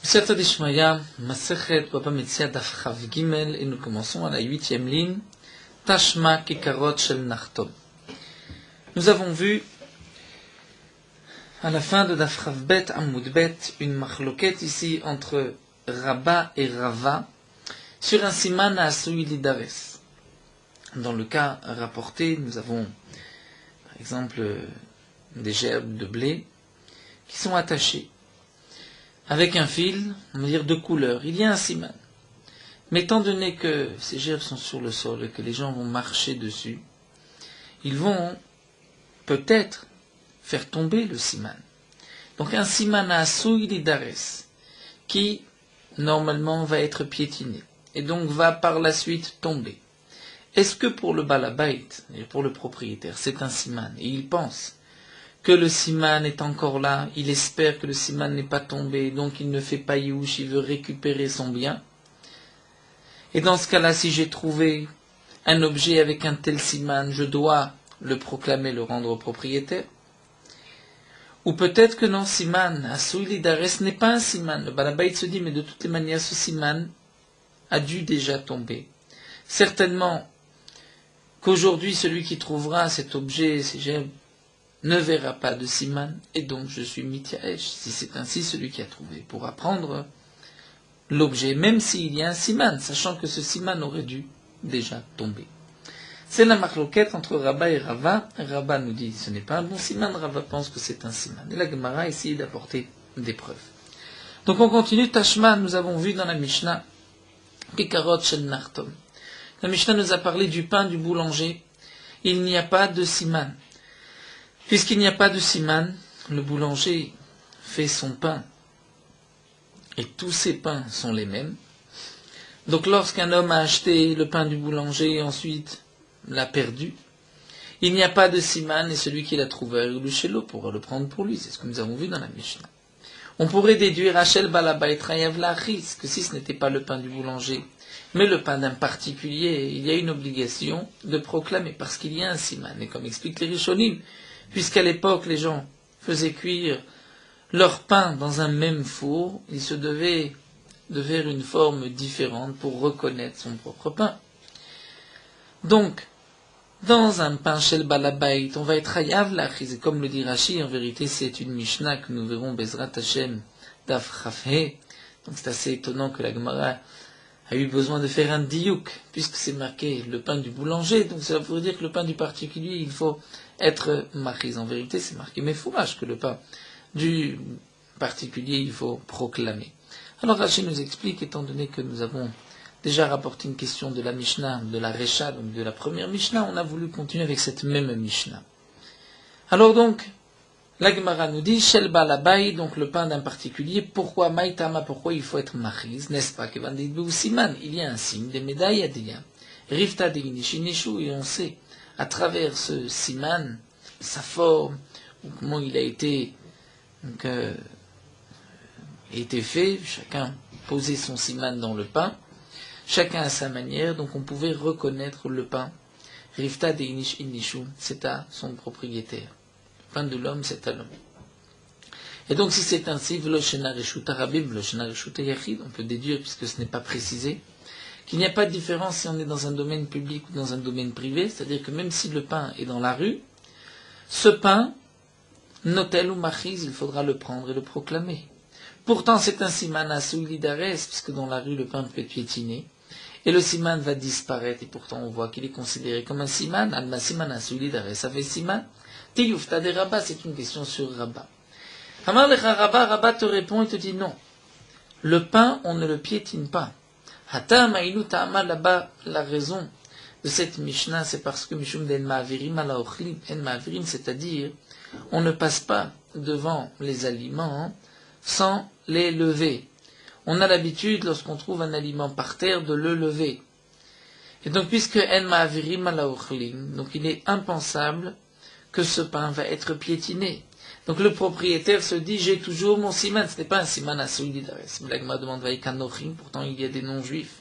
Siyata Dishmaya, Masechet Baba Metzia Daf Chav Gimel, et nous commençons à la 8e ligne, Tashma Kikarot Shel Nachtom. Nous avons vu, à la fin de Daf Chav Bet Amud Bet, une machloket ici entre Rabba et Rava, sur un siman à Asui Lidares. Dans le cas rapporté, nous avons, par exemple, des gerbes de blé qui sont attachées avec un fil, on va dire de couleur. Il y a un siman. Mais étant donné que ces gerbes sont sur le sol et que les gens vont marcher dessus, ils vont peut-être faire tomber le siman. Donc un siman à Asui Lidares, qui normalement va être piétiné, et donc va par la suite tomber. Est-ce que pour le balabait, et pour le propriétaire, c'est un siman, et il pense que le siman est encore là, il espère que le siman n'est pas tombé, donc il ne fait pas youch, il veut récupérer son bien. Et dans ce cas-là, si j'ai trouvé un objet avec un tel siman, je dois le proclamer, le rendre au propriétaire. Ou peut-être que non, siman, Asui Lidares n'est pas un siman. Le balabait se dit, mais de toutes les manières, ce siman a dû déjà tomber. Certainement qu'aujourd'hui, celui qui trouvera cet objet, ces gerbes, ne verra pas de siman, et donc je suis mityaesh. Si c'est ainsi, celui qui a trouvé pourra prendre l'objet, même s'il y a un siman, sachant que ce siman aurait dû déjà tomber. C'est la marloquette entre Rabba et Rava. Rabba nous dit ce n'est pas un bon siman, Rava pense que c'est un siman. Et la Gemara essaye d'apporter des preuves. Donc on continue, Tashma, nous avons vu dans la Mishnah, Kikarot Shel Nachtom. La Mishnah nous a parlé du pain du boulanger. Il n'y a pas de siman. Puisqu'il n'y a pas de siman, le boulanger fait son pain, et tous ses pains sont les mêmes. Donc lorsqu'un homme a acheté le pain du boulanger et ensuite l'a perdu, il n'y a pas de siman, et celui qui l'a trouvé le chélo pourra le prendre pour lui. C'est ce que nous avons vu dans la Mishnah. On pourrait déduire Hachel Balabait Rayav Lachis, que si ce n'était pas le pain du boulanger, mais le pain d'un particulier, il y a une obligation de proclamer, parce qu'il y a un siman. Et comme explique les Rishonim, puisqu'à l'époque, les gens faisaient cuire leur pain dans un même four, ils se devaient de faire une forme différente pour reconnaître son propre pain. Donc, dans un pain shel balabait, on va être hayav lachis, et comme le dit Rashi, en vérité c'est une Mishnah que nous verrons Bezrat Hashem Daf Chafhe. Donc c'est assez étonnant que la Gemara a eu besoin de faire un diouk, puisque c'est marqué le pain du boulanger, donc ça veut dire que le pain du particulier, il faut être machiz. En vérité, c'est marqué méfourage que le pain du particulier, il faut proclamer. Alors Rachid nous explique, étant donné que nous avons déjà rapporté une question de la Mishnah, de la Recha, donc de la première Mishnah, on a voulu continuer avec cette même Mishnah. Alors donc, la Gemara nous dit, Shel Balabay, donc le pain d'un particulier, pourquoi Maïtama, pourquoi il faut être machiz, n'est-ce pas, Kevandidbeu Siman, il y a un signe, des médailles à des Rifta de Nishinishu, et on sait, à travers ce siman, sa forme, ou comment il a été, donc, fait, chacun posait son siman dans le pain, chacun à sa manière, donc on pouvait reconnaître le pain. Rifta de Nishinishu, c'est à son propriétaire. Le pain de l'homme, c'est à l'homme. Et donc si c'est ainsi, V'loshena Reshuta Rabim, V'loshena Reshuta Yachid, on peut déduire, puisque ce n'est pas précisé, qu'il n'y a pas de différence si on est dans un domaine public ou dans un domaine privé, c'est-à-dire que même si le pain est dans la rue, ce pain, notel ou machiz, il faudra le prendre et le proclamer. Pourtant c'est un siman asui lidares, puisque dans la rue le pain peut être piétiné, et le siman va disparaître, et pourtant on voit qu'il est considéré comme un siman, alma siman asui lidares, ça fait siman, tiyufta de Rabba, c'est une question sur Rabba. Amar lecha Rabba, Rabba te répond et te dit non, le pain on ne le piétine pas. Hatam aïnu ta'ama, là-bas, la raison de cette Mishnah, c'est parce que Mishum d'en ma'avirim ala ochlim, en ma'avirim, c'est-à-dire, on ne passe pas devant les aliments sans les lever. On a l'habitude, lorsqu'on trouve un aliment par terre, de le lever. Et donc, puisque en ma'avirim ala ochlim, donc il est impensable que ce pain va être piétiné. Donc le propriétaire se dit, j'ai toujours mon siman, ce n'est pas un siman à solidaires. L'agma demande Vaikanochim, pourtant il y a des non-juifs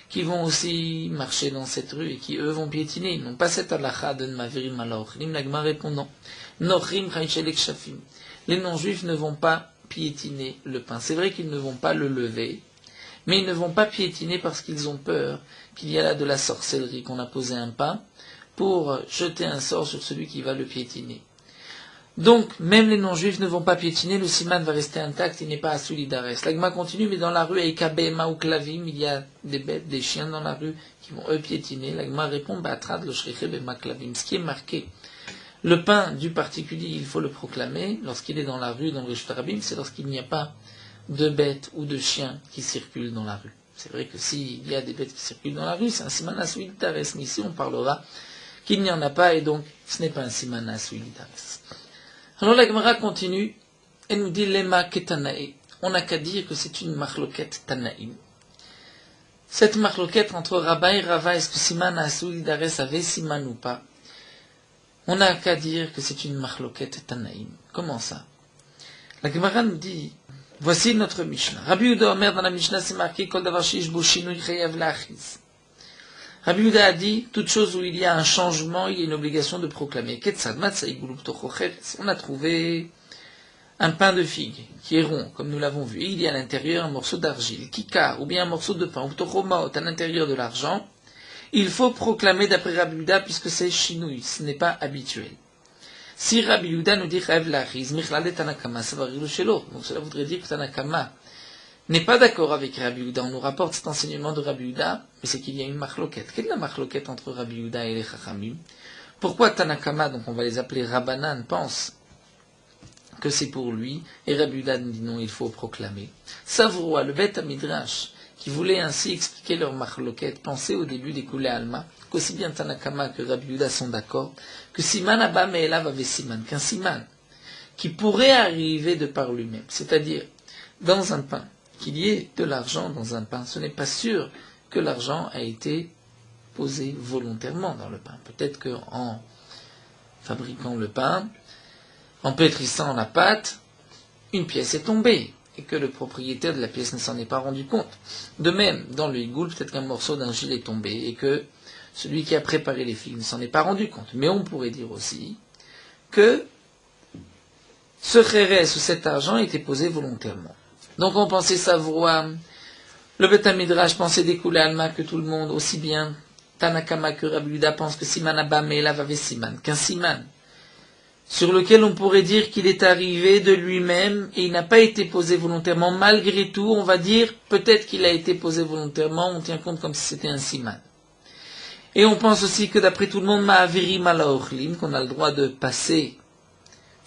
qui vont aussi marcher dans cette rue et qui eux vont piétiner. Ils n'ont pas cette halakha de Mavirim alaochlim. L'agma répondant, Nochim chaïchelek shafim. Les non-juifs ne vont pas piétiner le pain. C'est vrai qu'ils ne vont pas le lever, mais ils ne vont pas piétiner parce qu'ils ont peur qu'il y a là de la sorcellerie, qu'on a posé un pain pour jeter un sort sur celui qui va le piétiner. Donc, même les non-juifs ne vont pas piétiner, le siman va rester intact, il n'est pas à solidares. L'agma continue, mais dans la rue, avec Abema ou Klavim, il y a des bêtes, des chiens dans la rue qui vont eux piétiner. L'agma répond, Batrad le shriche bema Klavim. Ce qui est marqué, le pain du particulier, il faut le proclamer lorsqu'il est dans la rue, dans le Reshut Rabim, c'est lorsqu'il n'y a pas de bêtes ou de chiens qui circulent dans la rue. C'est vrai que s'il y a des bêtes qui circulent dans la rue, c'est un siman à solidares, mais ici on parlera qu'il n'y en a pas, et donc ce n'est pas un siman à solidares. Alors la Gemara continue, elle nous dit Lema ketanae. On n'a qu'à dire que c'est une marloquette tanaïm. Cette marloquette entre Rabba et Rava, est-ce que Siman a solidares avait Siman ou pas? On n'a qu'à dire que c'est une marloquette tanaïm. Comment ça? La Gemara nous dit, voici notre Mishnah. Rabbi Yehuda Omer, dans la Mishnah, c'est marqué Kol davar sheish bo shinui chayav lachiz. Rabbi Yehuda a dit, toute chose où il y a un changement, il y a une obligation de proclamer. On a trouvé un pain de figue qui est rond, comme nous l'avons vu. Et il y a à l'intérieur un morceau d'argile, kika, ou bien un morceau de pain, ou à l'intérieur de l'argent. Il faut proclamer d'après Rabbi Yehuda, puisque c'est chinouï, ce n'est pas habituel. Si Rabbi Yehuda nous dit chayav lachiz, michlale tanakama, ça va rire chez l'autre. Donc cela voudrait dire que Tanakama n'est pas d'accord avec Rabbi Yehuda. On nous rapporte cet enseignement de Rabbi Yehuda, mais c'est qu'il y a une marloquette. Quelle est la marloquette entre Rabbi Yehuda et les Chachamim? Pourquoi Tanakama, donc on va les appeler Rabbanan, pense que c'est pour lui, et Rabbi Yehuda dit non, il faut proclamer. Savroua, le Beth Midrash, qui voulait ainsi expliquer leur marloquette, pensait au début des Koulé Alma, qu'aussi bien Tanakama que Rabbi Yehuda sont d'accord, que Siman Abba Me'elav avait Siman, qu'un Siman, qui pourrait arriver de par lui-même, c'est-à-dire dans un pain, qu'il y ait de l'argent dans un pain, ce n'est pas sûr que l'argent a été posé volontairement dans le pain. Peut-être qu'en fabriquant le pain, en pétrissant la pâte, une pièce est tombée, et que le propriétaire de la pièce ne s'en est pas rendu compte. De même, dans le higoul, peut-être qu'un morceau d'un gilet est tombé, et que celui qui a préparé les figues ne s'en est pas rendu compte. Mais on pourrait dire aussi que ce chérès ou cet argent était posé volontairement. Donc on pensait savoir, le Beth Midrash pensait découler Alma que tout le monde, aussi bien Tanakama que Rabbi Yehuda pense que Siman Abba Me'elav avait Siman, qu'un Siman, sur lequel on pourrait dire qu'il est arrivé de lui-même et il n'a pas été posé volontairement. Malgré tout, on va dire peut-être qu'il a été posé volontairement, on tient compte comme si c'était un Siman. Et on pense aussi que d'après tout le monde, Ma'avirim ala ochlim, qu'on a le droit de passer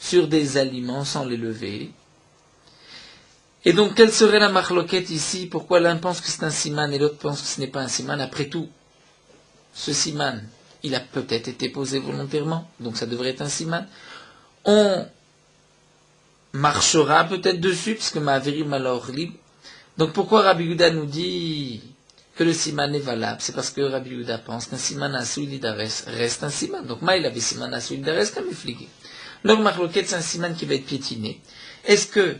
sur des aliments sans les lever. Et donc, quelle serait la marloquette ici? Pourquoi l'un pense que c'est un siman et l'autre pense que ce n'est pas un siman? Après tout, ce siman, il a peut-être été posé volontairement, donc ça devrait être un siman. On marchera peut-être dessus, puisque Ma'avirim ala ochlim. Donc pourquoi Rabbi Yehuda nous dit que le siman est valable? C'est parce que Rabbi Yehuda pense qu'un siman à solidares reste un siman. Donc il avait siman à solidares comme effligé. Leur marloquette, c'est un siman qui va être piétiné. Est-ce que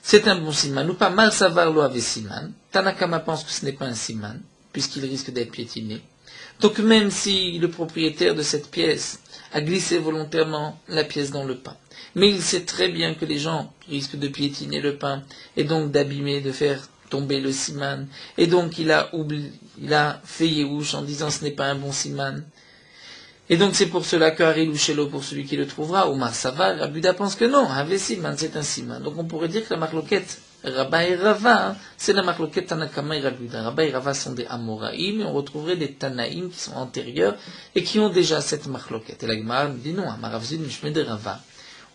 c'est un bon siman ou pas? Mal savoir lo avait siman. Tanakama pense que ce n'est pas un siman, puisqu'il risque d'être piétiné. Donc même si le propriétaire de cette pièce a glissé volontairement la pièce dans le pain, mais il sait très bien que les gens risquent de piétiner le pain, et donc d'abîmer, de faire tomber le siman, et donc il a fait Yehush en disant ce n'est pas un bon siman. Et donc c'est pour cela que Haril ou Shelo, pour celui qui le trouvera, Omar Savar, Rabbi Yehuda pense que non, Ave Siman, c'est un Siman. Donc on pourrait dire que la marloquette Rabba et Rava, c'est la marloquette Tanakama et Rabbi Yehuda. Rabba et Rava sont des Amoraïm, et on retrouverait des Tanaïm qui sont antérieurs, et qui ont déjà cette marloquette. Et la Gemara nous dit non, Amaravzin Mishme de Rava.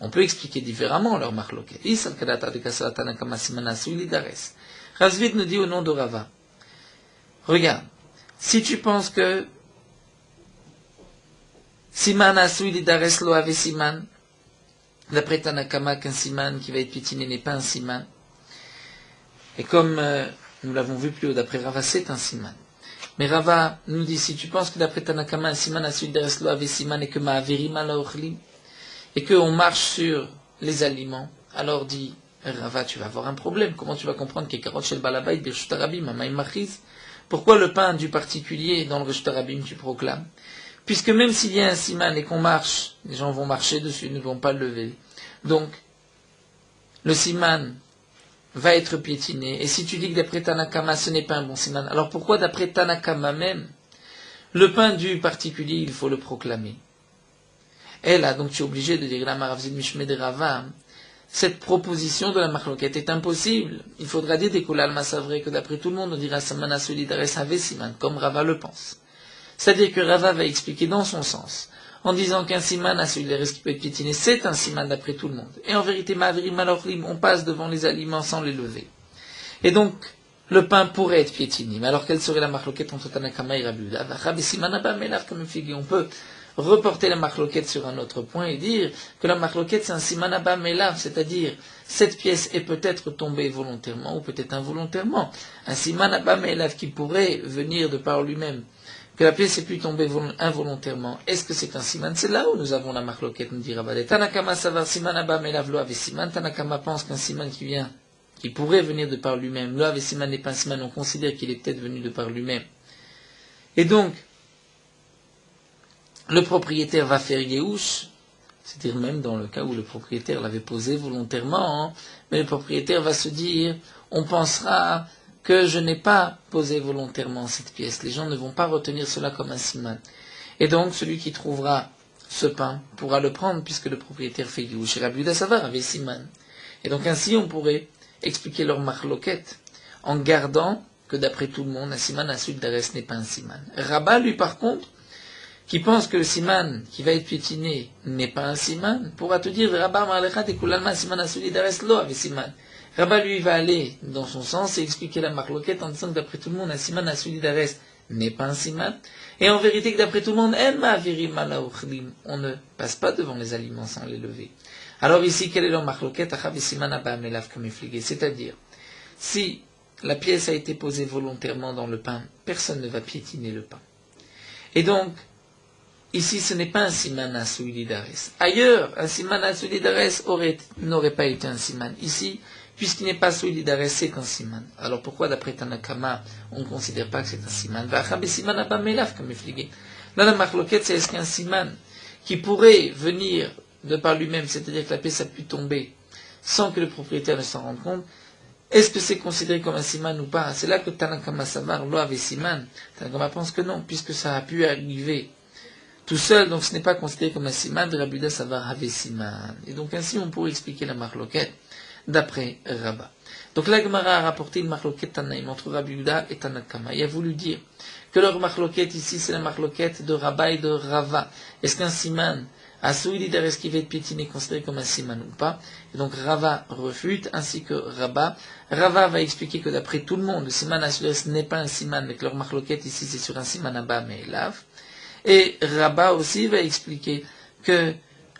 On peut expliquer différemment leur marloquette. Isal Kadata de Kasala Tanakama Simana Suilidares. Razvid nous dit au nom de Rava. Regarde, si tu penses que Siman asui lidares lo ave siman. D'après Tanakama, qu'un siman qui va être piétiné n'est pas un siman. Et comme nous l'avons vu plus haut, d'après Rava, c'est un siman. Mais Rava nous dit, si tu penses que d'après Tanakama, un siman asui lidares lo ave siman et que ma'averim ala ochlim, et qu'on marche sur les aliments, alors dit Rava, tu vas avoir un problème. Comment tu vas comprendre qu'il y a karot shel balabait birshut harabim amaim machiz? Pourquoi le pain du particulier dans le reshut harabim tu proclames? Puisque même s'il y a un siman et qu'on marche, les gens vont marcher dessus, ne vont pas le lever. Donc, le siman va être piétiné, et si tu dis que d'après Tanakama ce n'est pas un bon siman, alors pourquoi d'après Tanakama même, le pain du particulier, il faut le proclamer? Et là, donc tu es obligé de dire la Maravzid Mishmed Rava, cette proposition de la marloquette est impossible. Il faudra dire des Kulal Masavre que d'après tout le monde, on dira Samana Solidares Have Siman, comme Rava le pense. C'est-à-dire que Rava va expliquer dans son sens, en disant qu'un siman à solidaires qui peut être piétiné, c'est un siman d'après tout le monde. Et en vérité, Ma'avirim Malochlim, on passe devant les aliments sans les lever. Et donc, le pain pourrait être piétiné. Mais alors, quelle serait la marloquette entre Tanakama et Rabbi Yehuda? On peut reporter la marloquette sur un autre point et dire que la marloquette c'est un simanaba melav, c'est-à-dire cette pièce est peut-être tombée volontairement ou peut-être involontairement. Un simanaba melav qui pourrait venir de par lui-même, que la pièce est pu tomber involontairement. Est-ce que c'est un siman? C'est là où nous avons la marloquette, nous dit Rabbi. Tanakama savar simanaba melav lo ave siman. Tanakama pense qu'un siman qui pourrait venir de par lui-même, lo ave siman n'est pas un siman, on considère qu'il est peut-être venu de par lui-même. Et donc, le propriétaire va faire Yehush, c'est-à-dire même dans le cas où le propriétaire l'avait posé volontairement, mais le propriétaire va se dire, on pensera que je n'ai pas posé volontairement cette pièce, les gens ne vont pas retenir cela comme un siman. Et donc celui qui trouvera ce pain pourra le prendre puisque le propriétaire fait Yehush. Et Rabbi Yehuda Savar avait siman. Et donc ainsi on pourrait expliquer leur marloquette en gardant que d'après tout le monde, un siman à Sud d'Ares n'est pas un siman. Rabba lui par contre, qui pense que le siman qui va être piétiné n'est pas un siman, pourra te dire Rabba Marlechat et Kulalma siman asuli dares lo avec siman. Rabba lui va aller dans son sens et expliquer la marloquette en disant que d'après tout le monde un siman asuli dares n'est pas un siman, et en vérité que d'après tout le monde on ne passe pas devant les aliments sans les lever. Alors ici quelle est leur marloquette? C'est-à-dire si la pièce a été posée volontairement dans le pain, personne ne va piétiner le pain. Et donc ici, ce n'est pas un siman à solidares. Ailleurs, un siman à solidares n'aurait pas été un siman. Ici, puisqu'il n'est pas solidares, c'est un siman. Alors pourquoi, d'après Tanakama, on ne considère pas que c'est un siman? Là, la marloquette, c'est est-ce qu'un siman qui pourrait venir de par lui-même, c'est-à-dire que la pièce a pu tomber sans que le propriétaire ne s'en rende compte, est-ce que c'est considéré comme un siman ou pas? C'est là que Tanakama Savar, lo avait siman. Tanakama pense que non, puisque ça a pu arriver tout seul, donc ce n'est pas considéré comme un siman de Rabbi Yehuda Savar Have Siman. Et donc ainsi on pourrait expliquer la marloquette d'après Rabba. Donc la Gemara a rapporté une marloquette Tanaïm entre Rabbi Yehuda et Tanakama. Il a voulu dire que leur marloquette ici c'est la marloquette de Rabba et de Rava. Est-ce qu'un siman à Soulidares qui va être piétiné considéré comme un siman ou pas? Et donc Rava refute ainsi que Rabba. Rava va expliquer que d'après tout le monde, le siman à Soulidares n'est pas un siman, mais que leur marloquette ici c'est sur un siman Abba mais Elav. Et Rabba aussi va expliquer que,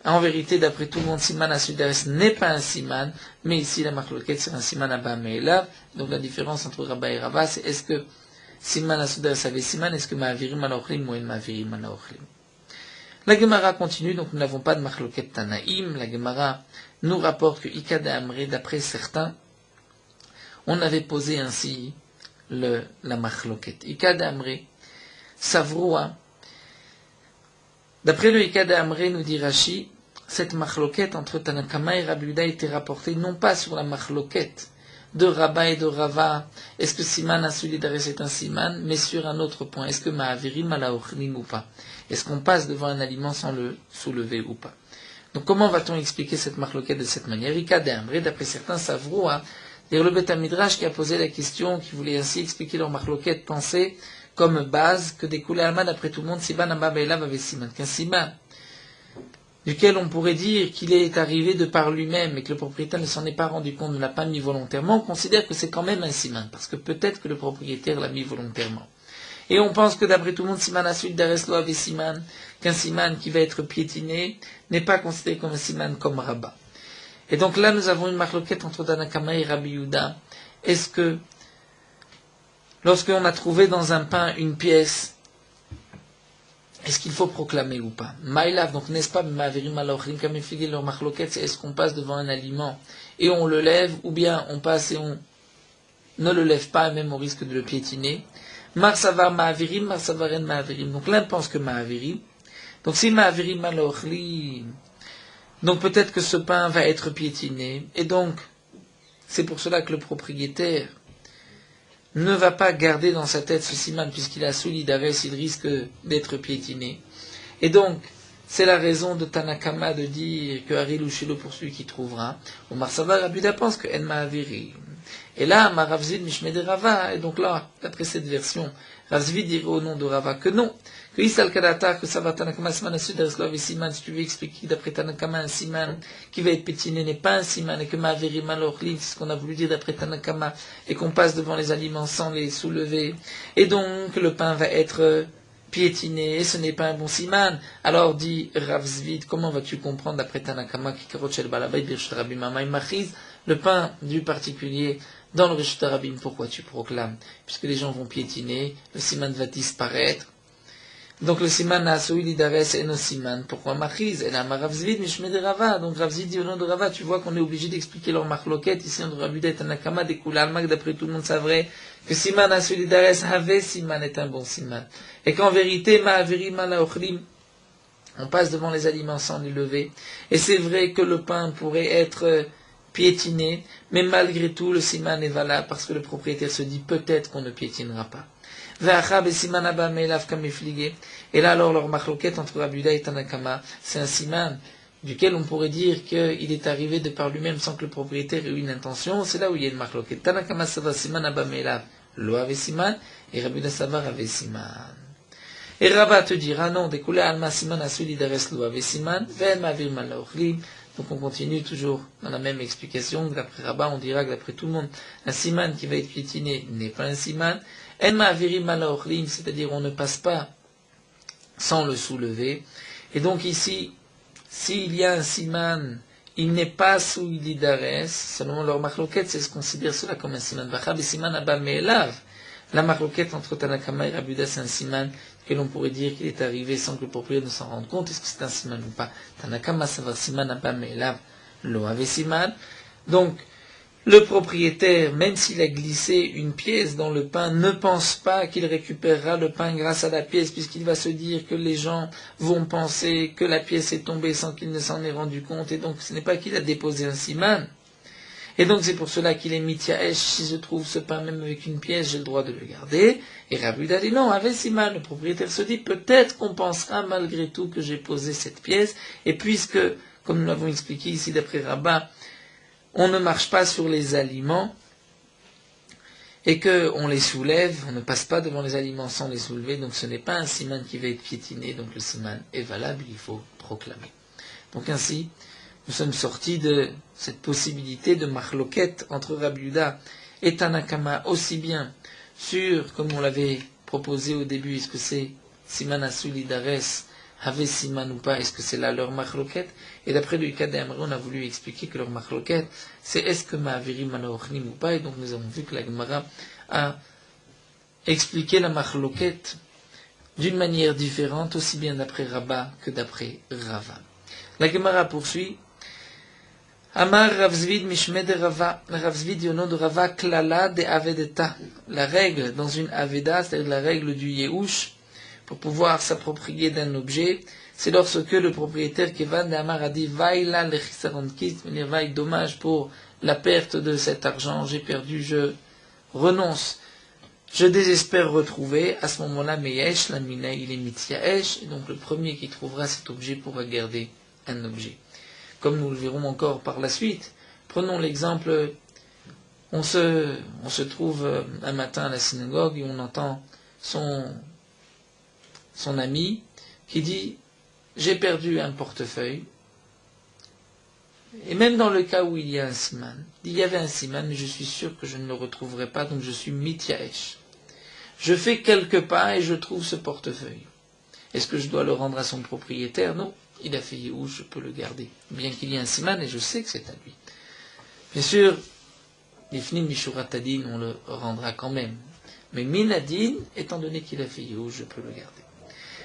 en vérité, d'après tout le monde, siman à Sudares n'est pas un siman, mais ici la marloquette c'est un siman Abba Me'elav. Donc la différence entre Rabba et Rabba, c'est est-ce que siman à Sudares avait siman, est-ce que Ma'avirim Malochlim ou El Ma'avirim Malochlim. La Gemara continue, donc nous n'avons pas de marloquette Tanaïm. La Gemara nous rapporte que Ikad Amré, d'après certains, on avait posé ainsi la marloquette. Ikad Amré, Savroua. D'après le Ikad Amré, nous dit Rashi, cette marloquette entre Tanakama et Rabbi Yehuda était rapportée non pas sur la marloquette de Rabba et de Rava, est-ce que Siman à Solidares est un Siman, mais sur un autre point, est-ce que Ma'avirim Malaochlim ou pas? Est-ce qu'on passe devant un aliment sans le soulever ou pas? Donc comment va-t-on expliquer cette marloquette de cette manière? Ikad Amré, d'après certains Savro, le Beth Midrash qui a posé la question, qui voulait ainsi expliquer leur marloquette, pensait comme base que des Kulei Alma, d'après tout le monde, Siman Abba Be'elav avait Siman. Qu'un Siman, duquel on pourrait dire qu'il est arrivé de par lui-même et que le propriétaire ne s'en est pas rendu compte, ne l'a pas mis volontairement, on considère que c'est quand même un Siman, parce que peut-être que le propriétaire l'a mis volontairement. Et on pense que d'après tout le monde, Siman Asud Dareslo avait Siman, qu'un Siman qui va être piétiné n'est pas considéré comme un Siman comme Rabba. Et donc là, nous avons une marloquette entre Tanakama et Rabbi Yehuda. Est-ce que lorsqu'on a trouvé dans un pain une pièce, est-ce qu'il faut proclamer ou pas? Maïlav, donc n'est-ce pas, Ma'avirim Malochlim, comme expliqué leur marloquette, c'est est-ce qu'on passe devant un aliment et on le lève, ou bien on passe et on ne le lève pas, même au risque de le piétiner. Marsavar Ma'avirim, Marsavaren Ma'avirim. Donc l'un pense que Ma'avirim. Donc si Ma'avirim Malochlim, donc peut-être que ce pain va être piétiné, et donc c'est pour cela que le propriétaire ne va pas garder dans sa tête ce siman, puisqu'il a solidares, il risque d'être piétiné. Et donc, c'est la raison de Tanakama de dire que Haril ou Shilo pour celui qui trouvera. Ou Marsava Rabuda pense que En Ma'aviri. Et là, Maravzid Mishmede Rava, et donc là, d'après cette version, Ravzid dirait au nom de Rava que non, que Isal Kadata, que ça va Tanakama Siman Asudareslov et Siman, si tu veux expliquer d'après Tanakama un Siman qui va être pétiné n'est pas un Siman, et que Ma'aviri Malorlim, c'est ce qu'on a voulu dire d'après Tanakama, et qu'on passe devant les aliments sans les soulever, et donc le pain va être piétiné, et ce n'est pas un bon siman. Alors dit Rav Zvid, comment vas-tu comprendre d'après Tanakama qui karochel balabay birshut rabim amay machiz, le pain du particulier dans le Rishut Rabim, pourquoi tu proclames? Puisque les gens vont piétiner, le siman va disparaître. Donc le siman a souilidares et no siman. Pourquoi machiz? Et là, Rav Zvid mishmede Rava. Donc Rav Zvid dit au nom de Rava, tu vois qu'on est obligé d'expliquer leur marloquette ici entre Rabuda et Tanakama, des koulalmak, d'après tout le monde savrait que siman a souilidares have siman est un bon siman. Et qu'en vérité, ma'aviri malaochlim, on passe devant les aliments sans les lever. Et c'est vrai que le pain pourrait être piétiné, mais malgré tout, le siman est valable parce que le propriétaire se dit peut-être qu'on ne piétinera pas. Et là, alors, leur machloquette entre Rabuda et Tanakama, c'est un siman duquel on pourrait dire qu'il est arrivé de par lui-même sans que le propriétaire ait eu une intention. C'est là où il y a une machloquette. Tanakama sava siman abba me'elav, lo ave siman, et Rabuda savar ave siman. Et Rava te dira non, découlé alma siman a solidares lo ave siman, ven ma'avir mal laochlim. Donc on continue toujours dans la même explication. D'après Rabat, on dira que d'après tout le monde, un siman qui va être piétiné n'est pas un siman. En ma'aviri malaochlim, c'est-à-dire on ne passe pas sans le soulever. Et donc ici, s'il y a un siman, il n'est pas soulidares, selon leur machloquette, c'est ce qu'on considère cela comme un siman. Vachab et siman abba me'elav. La machloquette entre Tanakama et Rabuda, c'est un siman que l'on pourrait dire qu'il est arrivé sans que le propriétaire ne s'en rende compte. Est-ce que c'est un siman ou pas? Tanakama savar siman abba me'elav lo ave siman. Donc, le propriétaire, même s'il a glissé une pièce dans le pain, ne pense pas qu'il récupérera le pain grâce à la pièce, puisqu'il va se dire que les gens vont penser que la pièce est tombée sans qu'il ne s'en ait rendu compte, et donc ce n'est pas qu'il a déposé un siman. Et donc c'est pour cela qu'il est mityaesh, si je trouve ce pain même avec une pièce, j'ai le droit de le garder. Et Rabuda dit non, avec siman, le propriétaire se dit peut-être qu'on pensera malgré tout que j'ai posé cette pièce, et puisque, comme nous l'avons expliqué ici d'après Rabat, on ne marche pas sur les aliments, et qu'on les soulève, on ne passe pas devant les aliments sans les soulever, donc ce n'est pas un siman qui va être piétiné, donc le siman est valable, il faut proclamer. Donc ainsi, nous sommes sortis de cette possibilité de marloquette entre Rabiuda et Tanakama, aussi bien sur, comme on l'avait proposé au début, est-ce que c'est siman asulidares, avait siman ou pas, est-ce que c'est là leur marloquette? Et d'après le cas d'Amré, on a voulu expliquer que leur marloquette, c'est est-ce que ma'aviri malaochlim ou pas, et donc nous avons vu que la Gemara a expliqué la marloquette d'une manière différente, aussi bien d'après Rabat que d'après Rava. La Gemara poursuit. Amar Rav Zvid mishmed Rava, Rav Zvid dit au nom de Rava, klala de avedeta, la règle dans une aveda, c'est-à-dire la règle du yehush, pour pouvoir s'approprier d'un objet, c'est lorsque le propriétaire Kevan de Amar a dit vaïla lechisaron kit, c'est-à-dire vaï, dommage pour la perte de cet argent, j'ai perdu, je renonce, je désespère retrouver, à ce moment-là, meyesh, la mina, il est mityaesh, et donc le premier qui trouvera cet objet pourra garder un objet. Comme nous le verrons encore par la suite, prenons l'exemple, on se trouve un matin à la synagogue et on entend son ami qui dit « J'ai perdu un portefeuille ». Et même dans le cas où il y a un siman, il y avait un siman, mais je suis sûr que je ne le retrouverai pas, donc je suis mityaesh. Je fais quelques pas et je trouve ce portefeuille. Est-ce que je dois le rendre à son propriétaire? Non. Il a fait où je peux le garder. Bien qu'il y ait un siman et je sais que c'est à lui. Bien sûr, l'ifnin mishuratadin, on le rendra quand même. Mais minadin, étant donné qu'il a fait où je peux le garder.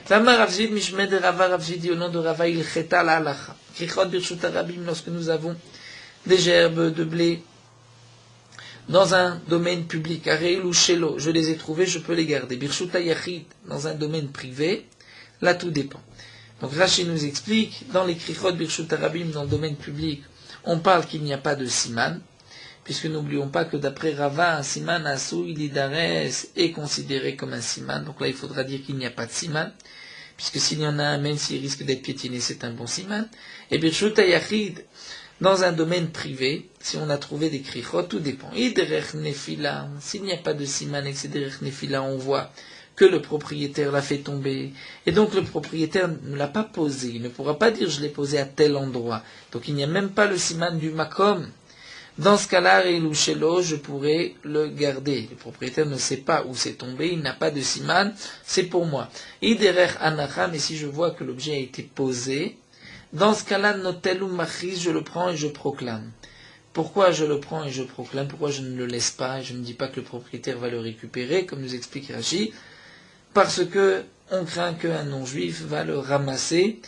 Tama Ravzid mishmed Rava Ravzid au nom de Rava il cheta la halacha. Krichot birshut harabim, lorsque nous avons des gerbes de blé dans un domaine public, areil ou shelo, je les ai trouvés, je peux les garder. Birshut yachid, dans un domaine privé, là tout dépend. Donc Rashi nous explique, dans les Krichot birshut harabim, dans le domaine public, on parle qu'il n'y a pas de siman, puisque n'oublions pas que d'après Rava, un siman asou ilidares est considéré comme un siman. Donc là, il faudra dire qu'il n'y a pas de siman, puisque s'il y en a un, même s'il risque d'être piétiné, c'est un bon siman. Et birshut hayachid, dans un domaine privé, si on a trouvé des krichot, tout dépend. Iderech nefila, s'il n'y a pas de siman et que c'est derech nefila, on voit que le propriétaire l'a fait tomber, et donc le propriétaire ne l'a pas posé, il ne pourra pas dire je l'ai posé à tel endroit. Donc il n'y a même pas le siman du makom. Dans ce cas-là, Reilouchelo, je pourrais le garder. Le propriétaire ne sait pas où c'est tombé, il n'a pas de siman, c'est pour moi. Iderech anacha, mais si je vois que l'objet a été posé, dans ce cas-là, notel ou machris, je le prends et je proclame. Pourquoi je le prends et je proclame? Pourquoi je ne le laisse pas et je ne dis pas que le propriétaire va le récupérer, comme nous explique Rashi? Parce que on craint qu'un non-juif va le ramasser,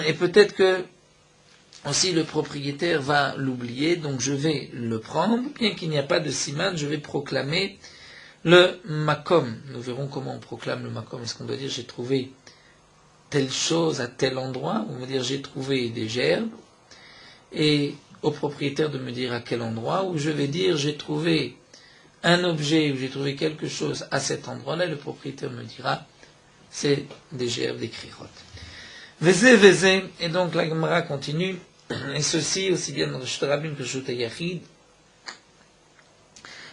et peut-être que aussi le propriétaire va l'oublier, donc je vais le prendre, bien qu'il n'y a pas de siman, je vais proclamer le makom. Nous verrons comment on proclame le makom. Est-ce qu'on doit dire j'ai trouvé telle chose à tel endroit, ou on va dire j'ai trouvé des gerbes, et au propriétaire de me dire à quel endroit, ou je vais dire j'ai trouvé un objet, ou j'ai trouvé quelque chose à cet endroit-là, le propriétaire me dira c'est des gerbes, des krichot. Vézé, vézé, et donc la Gemara continue, et ceci aussi bien dans le Reshut Rabim que le Reshut Hayachid,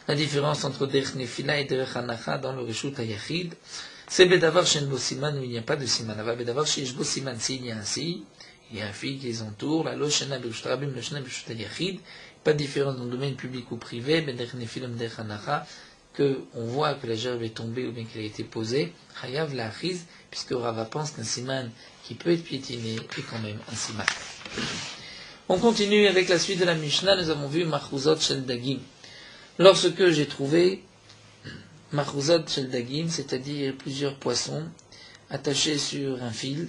la différence entre Derech Nefila et Derech Anacha dans le Reshut Hayachid, c'est Bedavar Shen Bo Siman où il n'y a pas de Siman. Ava Bedavar Shesh Bo Siman, s'il y a un si, il y a un fille qui les entoure, la Lo Shena Bereshut Rabim, le Shena Bereshut Hayachid, pas de différence dans le domaine public ou privé, Ben Derech Nefila, Ben Derech Anacha, que on voit que la gerbe est tombée ou bien qu'elle a été posée, Chayav la Achiz, puisque Rava pense qu'un Siman qui peut être piétiné est quand même un Siman. On continue avec la suite de la Mishnah, nous avons vu Machuzot Shel Dagim. Lorsque j'ai trouvé Machuzot Shel Dagim, c'est-à-dire plusieurs poissons attachés sur un fil,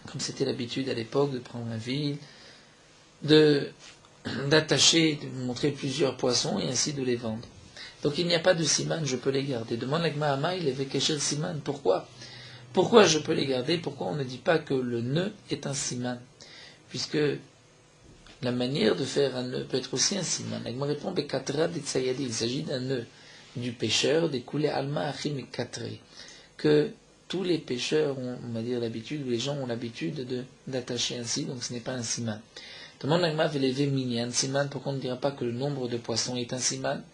comme c'était l'habitude à l'époque de prendre un fil, d'attacher, de montrer plusieurs poissons et ainsi de les vendre. Donc il n'y a pas de siman, je peux les garder. Demande à Gmahama, il avait caché le siman. Pourquoi je peux les garder? Pourquoi on ne dit pas que le nœud est un siman? Puisque la manière de faire un nœud peut être aussi un siman. Agma répond Bekatra de Tsayadi. Il s'agit d'un nœud du pêcheur, des coulées alma achim et katre. Que tous les pêcheurs ont, on va dire, l'habitude, ou les gens ont l'habitude d'attacher ainsi, donc ce n'est pas un siman. Demande Agma Veleve Minyan siman, pourquoi on ne dira pas que le nombre de poissons est un siman?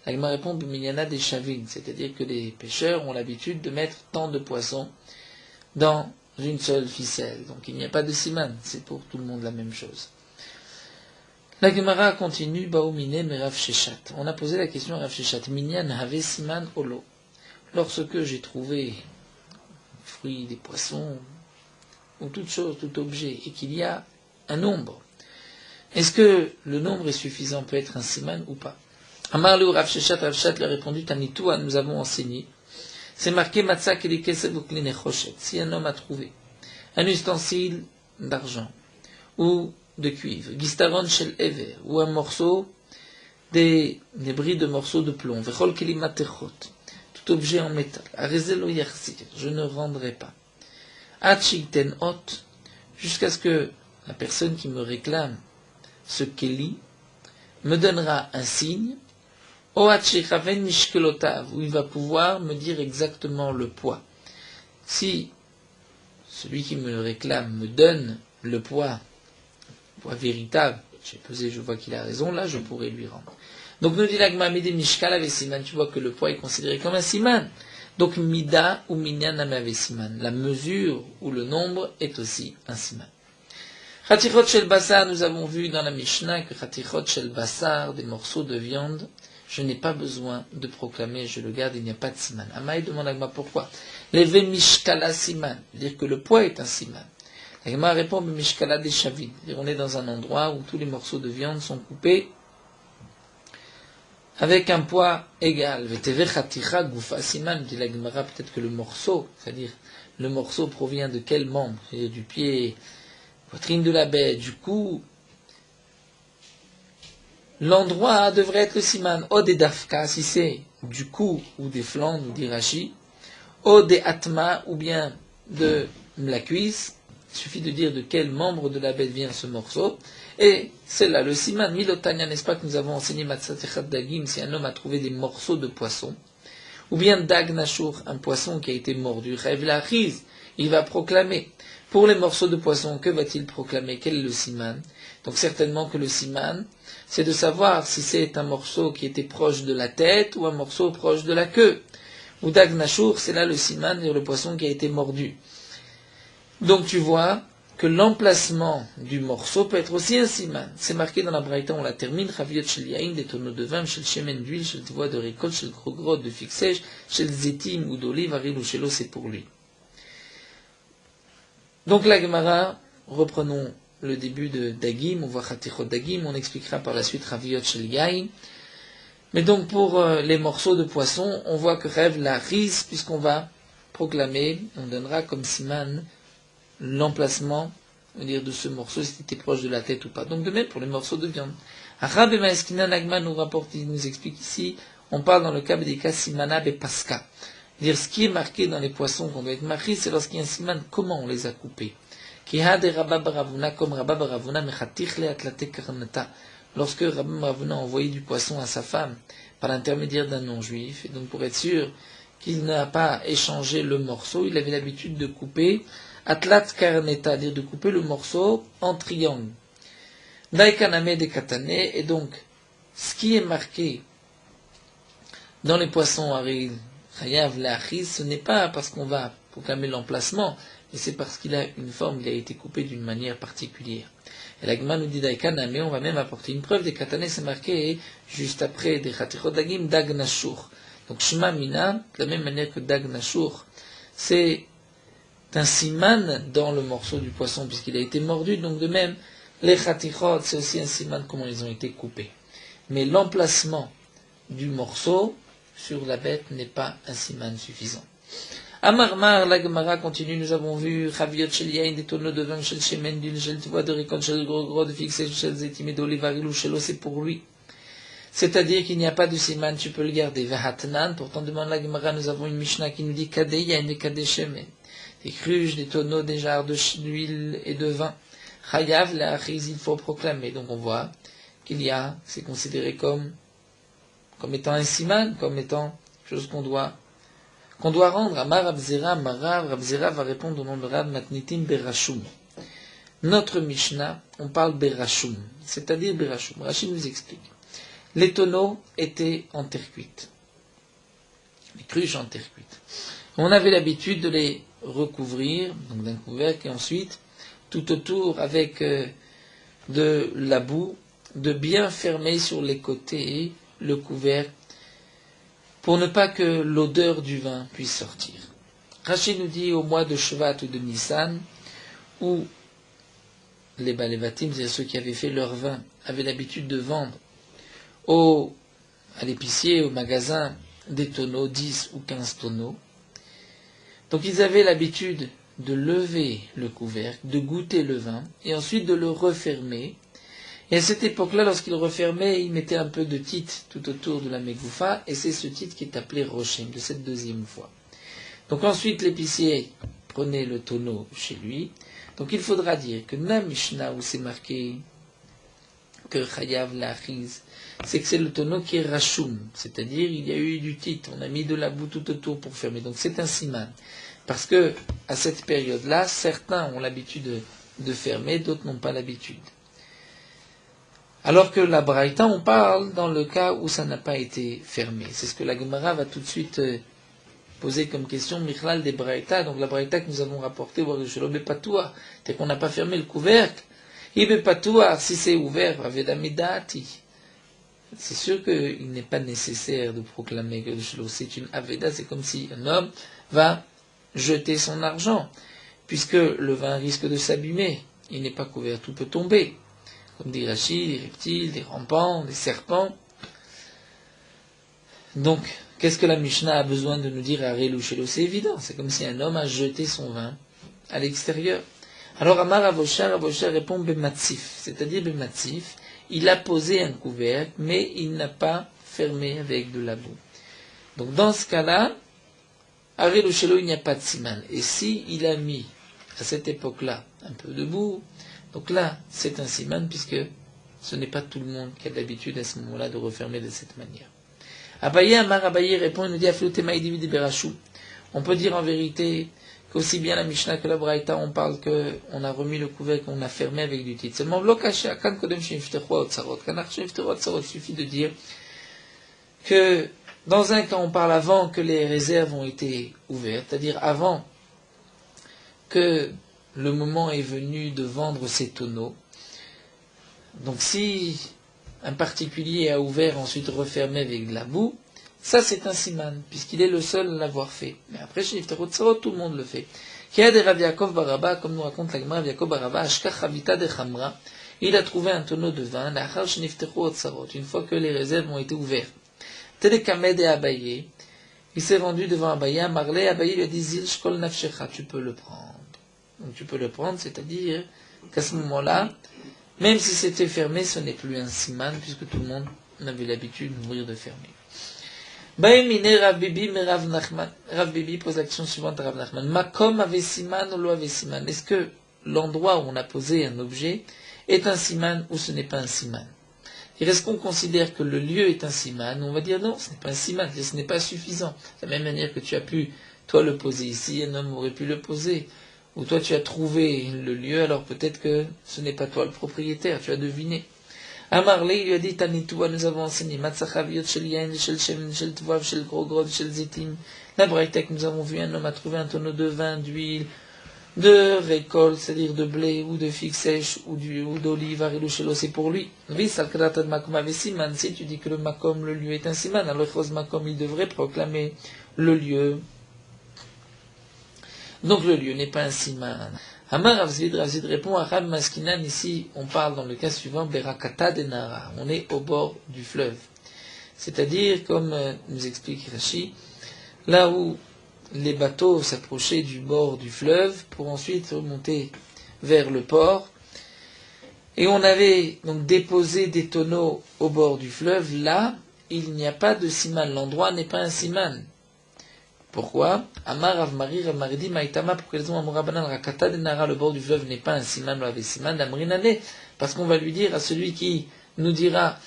Agma répond Minyana des chavines, c'est-à-dire que les pêcheurs ont l'habitude de mettre tant de poissons dans une seule ficelle. Donc il n'y a pas de siman, c'est pour tout le monde la même chose. La Gemara continue, Baoumine me Rav Sheshat. On a posé la question à Rav Sheshat, Minyan have siman olo. Lorsque j'ai trouvé fruits, des poissons, ou toute chose, tout objet, et qu'il y a un nombre, est-ce que le nombre est suffisant, peut être un siman ou pas? Amar le Rav Sheshat lui a répondu, Tanitou, nous avons enseigné. C'est marqué Matzah Kelikesef ou Klinechoshet. Si un homme a trouvé un ustensile d'argent ou de cuivre, Gistaron Shel Ever, ou un morceau, des bris de morceaux de plomb, Vechol Kelimatechot, tout objet en métal, Arezelo Yarsir, je ne rendrai pas. Achikten Hot, jusqu'à ce que la personne qui me réclame ce Keli me donnera un signe, où il va pouvoir me dire exactement le poids. Si celui qui me le réclame me donne le poids véritable, j'ai pesé, je vois qu'il a raison, là je pourrais lui rendre. Donc nous dit l'agma Mide Mishkal avec Siman, tu vois que le poids est considéré comme un Siman. Donc Mida ou Minyan avec Siman, la mesure ou le nombre est aussi un Siman. Chatichot Shel Basar, nous avons vu dans la Mishnah que Chatichot Shel Basar, des morceaux de viande, je n'ai pas besoin de proclamer, je le garde, il n'y a pas de siman. Amaï demande à Agma pourquoi. Leve mishkala siman, dire que le poids est un siman. Agma répond mishkala des chavines, dire on est dans un endroit où tous les morceaux de viande sont coupés avec un poids égal. Veteve chaticha gufa siman, dit la Gemara, peut-être que le morceau, c'est-à-dire le morceau provient de quel membre? C'est-à-dire du pied, poitrine de la bête, du cou. L'endroit devrait être le siman, ou des dafka, si c'est du cou ou des flancs, ou des rachis, ou des atma, ou bien de la cuisse. Il suffit de dire de quel membre de la bête vient ce morceau. Et c'est là le siman, milotania, n'est-ce pas que nous avons enseigné Matzatechat Dagim, si un homme a trouvé des morceaux de poisson, ou bien Dag Nashur, un poisson qui a été mordu, Rêve la Riz, il va proclamer. Pour les morceaux de poisson, que va-t-il proclamer? Quel est le siman? Donc certainement que le siman, c'est de savoir si c'est un morceau qui était proche de la tête ou un morceau proche de la queue. Ou Dag Nashur, c'est là le siman, le poisson qui a été mordu. Donc tu vois que l'emplacement du morceau peut être aussi un siman. C'est marqué dans la Braïta, on la termine, Chaviot shel yain, des tonneaux de vin, shel shemen d'huile, shel tivois de récolte, shel grogrot de fixège, shel zétim ou d'olive, aril ou shelo, c'est pour lui. Donc la Gemara, reprenons le début de Dagim, on voit Chatichot Dagim, on expliquera par la suite Chaviot shel yain. Mais donc pour les morceaux de poisson, on voit que rêve la rise, puisqu'on va proclamer, on donnera comme siman l'emplacement, dire de ce morceau, si c'était proche de la tête ou pas. Donc de même pour les morceaux de viande. Arab et Maeskina Nagma nous rapporte, il nous explique ici, on parle dans le cas des cas simana et pasca. Dire ce qui est marqué dans les poissons qu'on doit être marqué, c'est lorsqu'il y a un siman, comment on les a coupés. Kiha de Rabba Baravuna, comme Rabba Baravuna, mechatich le atlate karnata. Lorsque Rabba Baravuna a envoyé du poisson à sa femme, par l'intermédiaire d'un non-juif, et donc pour être sûr qu'il n'a pas échangé le morceau, il avait l'habitude de couper Atlat karneta, c'est-à-dire de couper le morceau en triangle. Daikaname de katane, et donc, ce qui est marqué dans les poissons aril, chayav la'achis, ce n'est pas parce qu'on va proclamer l'emplacement, mais c'est parce qu'il a une forme, il a été coupé d'une manière particulière. Et la Gemara nous dit Daikaname, on va même apporter une preuve, des katane, c'est marqué juste après des chatichot dagim, dag nashur. Donc, shema mina, de la même manière que dag nashur, c'est un siman dans le morceau du poisson puisqu'il a été mordu, donc de même, les chatichot, c'est aussi un siman comment ils ont été coupés. Mais l'emplacement du morceau sur la bête n'est pas un siman suffisant. Amarmar, la Gemara continue, nous avons vu Chaviot shel yain, des tonneaux de vin, shel shemen d'huile, shel tivois de récolte, shel grogro de fixé, shel zétim et d'olive, aril ou shelo, c'est pour lui. C'est-à-dire qu'il n'y a pas de siman, tu peux le garder. Vahatnan, pourtant demande la Gemara, nous avons une Mishnah qui nous dit Kadeh yain et Kadeh shemen. Des cruches, des tonneaux, des jarres d'huile et de vin. Chayav la achiz, il faut proclamer. Donc on voit qu'il y a, c'est considéré comme étant un siman, comme étant chose qu'on doit rendre. Amar Rabzera, Marav, Rabzera va répondre au nom de Rab Matnitim Berashum. Notre Mishnah, on parle Berashum, c'est-à-dire Berashum. Rachid nous explique. Les tonneaux étaient en terre cuite. Les cruches en terre cuite. On avait l'habitude de les recouvrir, donc d'un couvercle, et ensuite, tout autour, avec de la boue, de bien fermer sur les côtés le couvercle, pour ne pas que l'odeur du vin puisse sortir. Rachid nous dit au mois de Shvat ou de Nissan, où les Balévatim, c'est-à-dire ceux qui avaient fait leur vin, avaient l'habitude de vendre à l'épicier, au magasin, des tonneaux, 10 ou 15 tonneaux. Donc ils avaient l'habitude de lever le couvercle, de goûter le vin, et ensuite de le refermer. Et à cette époque-là, lorsqu'ils refermaient, ils mettaient un peu de tite tout autour de la megoufa, et c'est ce tite qui est appelé rochem, de cette deuxième fois. Donc ensuite, l'épicier prenait le tonneau chez lui. Donc il faudra dire que dans la Mishnah où c'est marqué que Chayav l'Achiz, c'est que c'est le tonneau qui est Rachum, c'est-à-dire il y a eu du titre, on a mis de la boue tout autour pour fermer. Donc c'est un siman. Parce que à cette période-là, certains ont l'habitude de fermer, d'autres n'ont pas l'habitude. Alors que la Braïta, on parle dans le cas où ça n'a pas été fermé. C'est ce que la Gemara va tout de suite poser comme question, Michlal des Braïta, donc la Braïta que nous avons rapportée, c'est qu'on n'a pas fermé le couvercle. Si c'est ouvert, Avedamidati. C'est sûr qu'il n'est pas nécessaire de proclamer que c'est une Aveda, c'est comme si un homme va jeter son argent, puisque le vin risque de s'abîmer, il n'est pas couvert, tout peut tomber. Comme des rachis, des reptiles, des rampants, des serpents. Donc, qu'est-ce que la Mishnah a besoin de nous dire à Relouchelo? C'est évident, c'est comme si un homme a jeté son vin à l'extérieur. Alors Amar Avoshar répond Bematzif, c'est-à-dire Bematzif, il a posé un couvercle, mais il n'a pas fermé avec de la boue. Donc dans ce cas-là, à Relouchelo, il n'y a pas de siman. Et si il a mis, à cette époque-là, un peu de boue, Donc là, c'est un siman, puisque ce n'est pas tout le monde qui a l'habitude à ce moment-là de refermer de cette manière. Abaye Amar Abaye répond, il nous dit on peut dire en vérité qu'aussi bien la Mishnah que la Braïta, on parle qu'on a remis le couvercle, qu'on a fermé avec du titre. Seulement, il suffit de dire que dans un cas, on parle avant que les réserves ont été ouvertes, c'est-à-dire avant que le moment est venu de vendre ces tonneaux. Donc si un particulier a ouvert, ensuite refermé avec de la boue, ça c'est un siman, puisqu'il est le seul à l'avoir fait. Mais après, chez Niftarot Tsarot, tout le monde le fait. Kia de Rav Yaakov Baraba, comme nous raconte la Gemara, Rav Yaakov Baraba, Ashkach Havita de Chamra, il a trouvé un tonneau de vin, l'achar chez Niftarot Tsarot, une fois que les réserves ont été ouvertes. Telekamed et Abaye, il s'est rendu devant Abaye, Marley, Abaye lui a dit, Zil Shkol Nafshecha, tu peux le prendre. Donc tu peux le prendre, c'est-à-dire qu'à ce moment-là, même si c'était fermé, ce n'est plus un siman, puisque tout le monde avait l'habitude d'ouvrir de fermer. Rav Bibi pose la question suivante à Rav Nachman. Makom avait siman ou lo avait siman? Est-ce que l'endroit où on a posé un objet est un siman ou ce n'est pas un siman? Est-ce qu'on considère que le lieu est un siman? On va dire non, ce n'est pas un siman, ce n'est pas suffisant. De la même manière que tu as pu, toi, le poser ici, un homme aurait pu le poser. Ou toi tu as trouvé le lieu, alors peut-être que ce n'est pas toi le propriétaire, tu as deviné. Amarle, il lui a dit, Tanitoua, nous avons enseigné, Matzachaviot, Shel Yain, Shel Shemen, Shel Tvav, Shel Grogrod, Shel Zitim. La Braïta que nous avons vu, un homme a trouvé un tonneau de vin, d'huile, de récolte, c'est-à-dire de blé, ou de figues sèches, ou d'olive, Arilu Shelo, c'est pour lui. Vis, Al-Kratat Makom avait siman, si tu dis que le Makom, le lieu est un siman, alors Chos Makom, il devrait proclamer le lieu. Donc le lieu n'est pas un siman. Amar Ravzid répond à Rab Maskinan, ici on parle dans le cas suivant, Berakata de Nara, on est au bord du fleuve. C'est-à-dire, comme nous explique Rashi, là où les bateaux s'approchaient du bord du fleuve pour ensuite remonter vers le port, et on avait donc déposé des tonneaux au bord du fleuve, là, il n'y a pas de siman, l'endroit n'est pas un siman. Pourquoi? Amar Rav Mari dit Maïtama, pour quelle raison Amourabanan Rakata de Nara, le bord du fleuve n'est pas un siman, ou avait siman d'Amrinane? Parce qu'on va lui dire à celui qui nous dira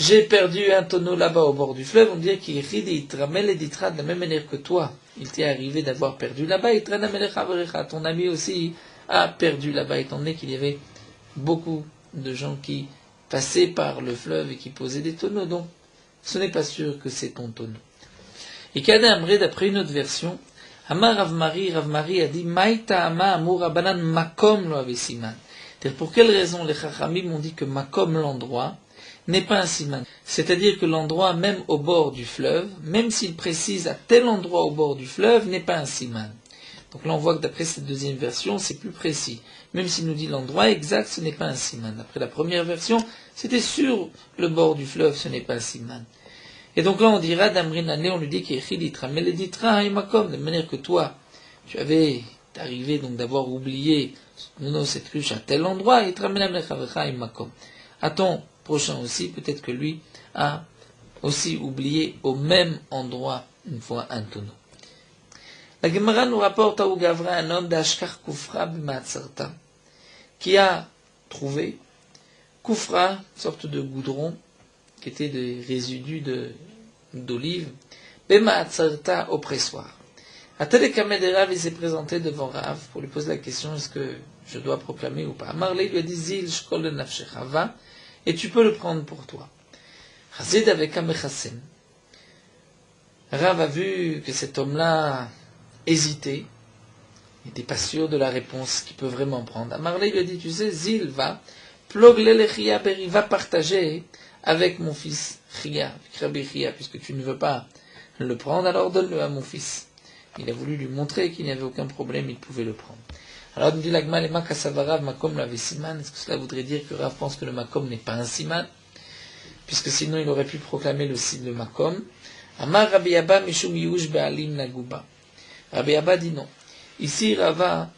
j'ai perdu un tonneau là-bas au bord du fleuve, on dirait qu'il rit et ramène et ditra de la même manière que toi. Il t'est arrivé d'avoir perdu là-bas, et ton ami aussi a perdu là-bas, étant donné qu'il y avait beaucoup de gens qui passaient par le fleuve et qui posaient des tonneaux. Donc, ce n'est pas sûr que c'est ton tonneau. Et Kada Amré, d'après une autre version, Amar Rav Mari a dit Maïta Ama Amur Abanan Makom lo ave siman. Pour quelle raison les Chachamim ont dit que Makom, l'endroit, n'est pas un siman? C'est-à-dire que l'endroit, même au bord du fleuve, même s'il précise à tel endroit au bord du fleuve, n'est pas un siman. Donc là on voit que d'après cette deuxième version, c'est plus précis. Même s'il nous dit l'endroit exact, ce n'est pas un siman. D'après la première version, c'était sur le bord du fleuve, ce n'est pas un siman. Et donc là, on dira, d'Amrinane, on lui dit qu'il est ditra, mais les ditra, makom, de manière que toi, tu avais arrivé donc d'avoir oublié cette ruche à tel endroit, et makom. À ton prochain aussi, peut-être que lui a aussi oublié au même endroit une fois un tonneau. La Gemara nous rapporte à Ougavra un homme d'Ashkar Koufra b'Matzarta, qui a trouvé Koufra, une sorte de goudron, qui était des résidus d'olive, Bema'atzarta au pressoir. À Telekamed Rav, il s'est présenté devant Rav pour lui poser la question, est-ce que je dois proclamer ou pas? Marley lui a dit, Zil shkol nafshecha, va, et tu peux le prendre pour toi. Chazid avec Amechasem. Rav a vu que cet homme-là hésitait, il n'était pas sûr de la réponse qu'il peut vraiment prendre. Marley lui a dit, tu sais, Zil, va, plogle lechia beri, va partager avec mon fils Chia, puisque tu ne veux pas le prendre, alors donne-le à mon fils. Il a voulu lui montrer qu'il n'y avait aucun problème, il pouvait le prendre. Alors, nous dit l'agma, les makasavarav, makom l'avait siman. Est-ce que cela voudrait dire que Rav pense que le makom n'est pas un siman? Puisque sinon il aurait pu proclamer le makom. Amar Rabbi Abba mishum yush be'alim naguba. Rabbi Abba dit non. Ici, Rav